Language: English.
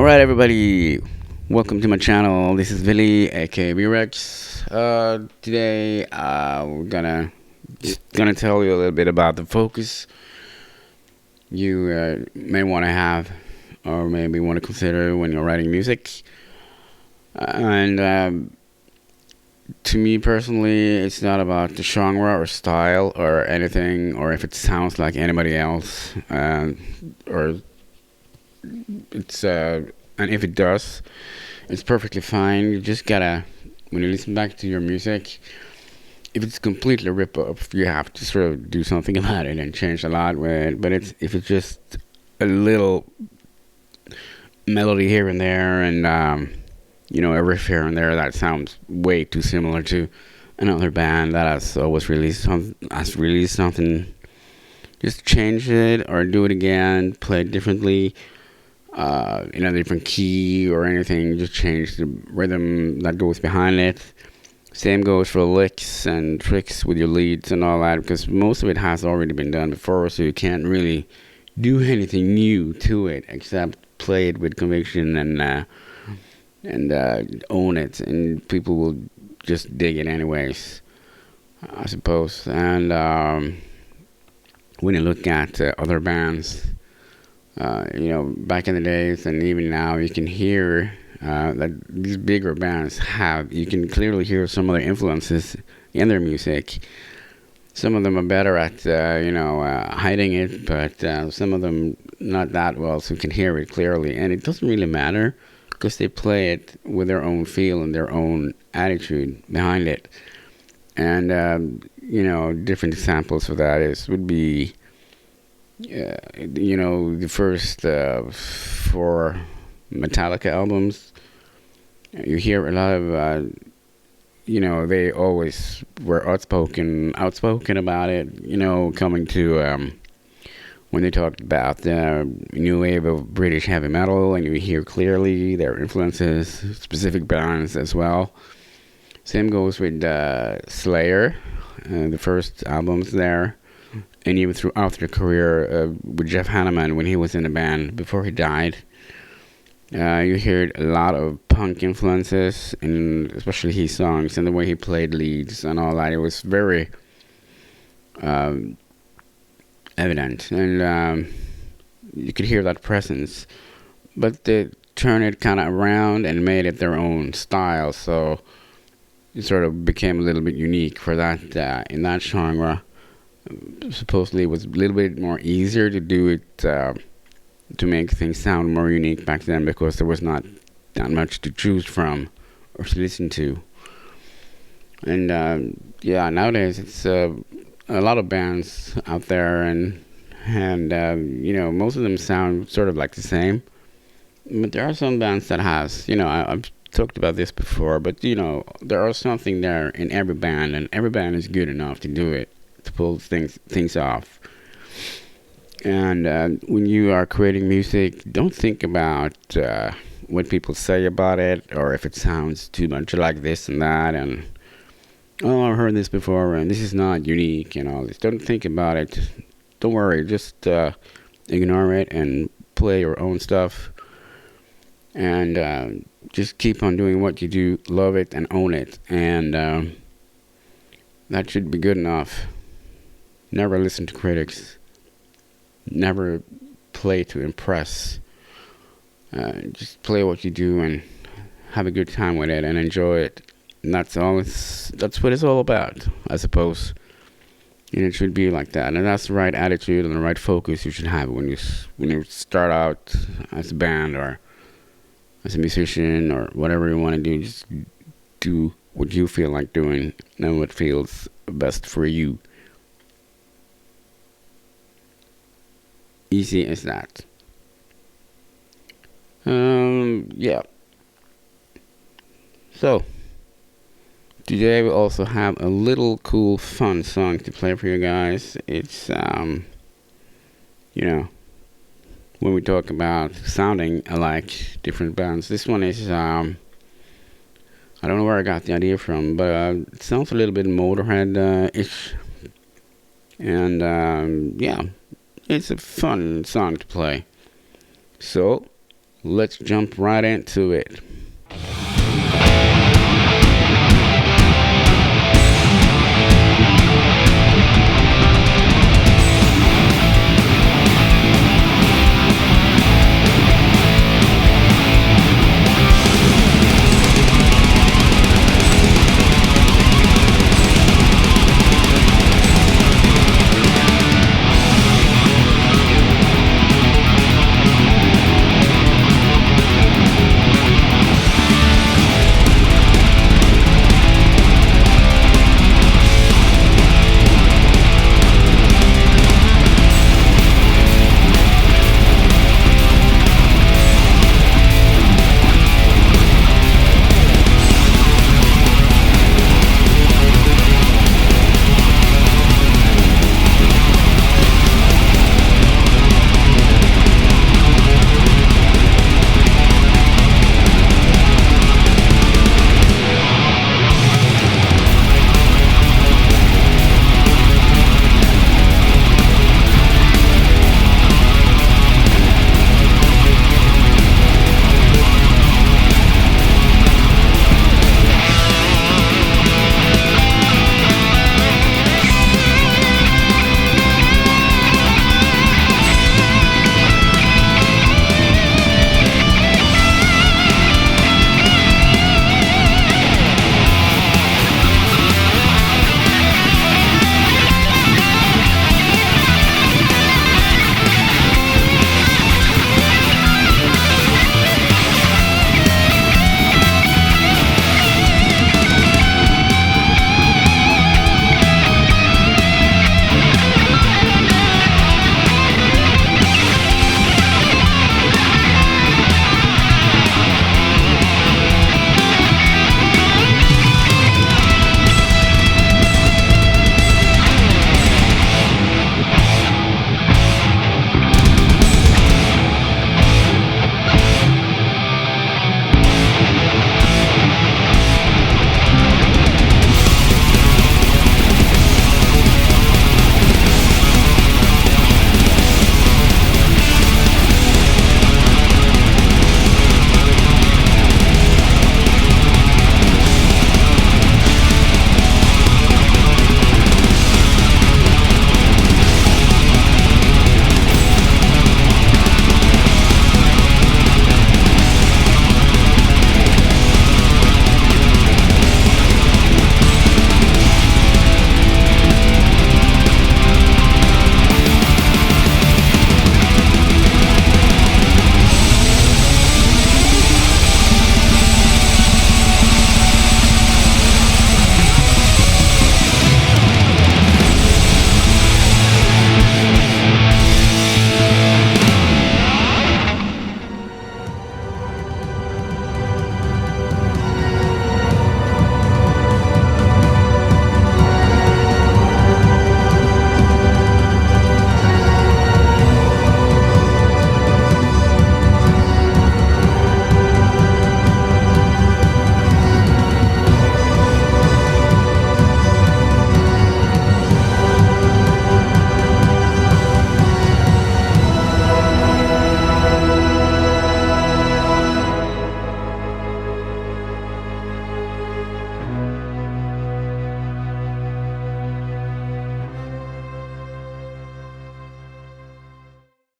Alright, everybody, welcome to my channel. This is Billy, aka B-Rex. Today, we're gonna tell you a little bit about the focus you may want to have, or maybe want to consider when you're writing music. And to me personally, it's not about the genre or style or anything, or if it sounds like anybody else, or it's and if it does, it's perfectly fine. You just gotta, when you listen back to your music, if it's completely rip off, you have to sort of do something about it and change a lot with it. But if it's just a little melody here and there, and a riff here and there that sounds way too similar to another band that has always released something, just change it or do it again, play it differently, in a different key or anything. Just change the rhythm that goes behind it. Same goes for licks and tricks with your leads and all that, because most of it has already been done before, so you can't really do anything new to it except play it with conviction and own it, and people will just dig it anyways, I suppose. And when you look at other bands, back in the days and even now, you can hear that these bigger bands you can clearly hear some of their influences in their music. Some of them are better at, hiding it, but some of them not that well, so you can hear it clearly. And it doesn't really matter, because they play it with their own feel and their own attitude behind it. And, different examples of that would be, the first 4 Metallica albums. You hear a lot of, they always were outspoken about it, coming to, when they talked about the new wave of British heavy metal, and you hear clearly their influences, specific bands as well. Same goes with Slayer, the first albums there. And even throughout their career, with Jeff Hanneman, when he was in the band before he died, you heard a lot of punk influences, and especially his songs and the way he played leads and all that. It was very evident, and you could hear that presence. But they turned it kind of around and made it their own style, so it sort of became a little bit unique for that in that genre. Supposedly it was a little bit more easier to do it, to make things sound more unique back then, because there was not that much to choose from or to listen to. And nowadays it's a lot of bands out there, and most of them sound sort of like the same. But there are some bands that I've talked about this before, but there are something there in every band, and every band is good enough to do it, to pull things off. And when you are creating music, don't think about what people say about it, or if it sounds too much like this and that, and I've heard this before, and this is not unique, and all this. Don't think about it. Don't worry. Just ignore it and play your own stuff, and just keep on doing what you do. Love it and own it, and that should be good enough. Never listen to critics. Never play to impress. Just play what you do and have a good time with it and enjoy it. And that's what it's all about, I suppose. And it should be like that. And that's the right attitude and the right focus you should have when you start out as a band or as a musician or whatever you want to do. Just do what you feel like doing and what feels best for you. Easy as that. Yeah. So, today we also have a little cool fun song to play for you guys. It's, when we talk about sounding alike different bands. This one is, I don't know where I got the idea from, but it sounds a little bit Motorhead-ish. And, it's a fun song to play. So, let's jump right into it.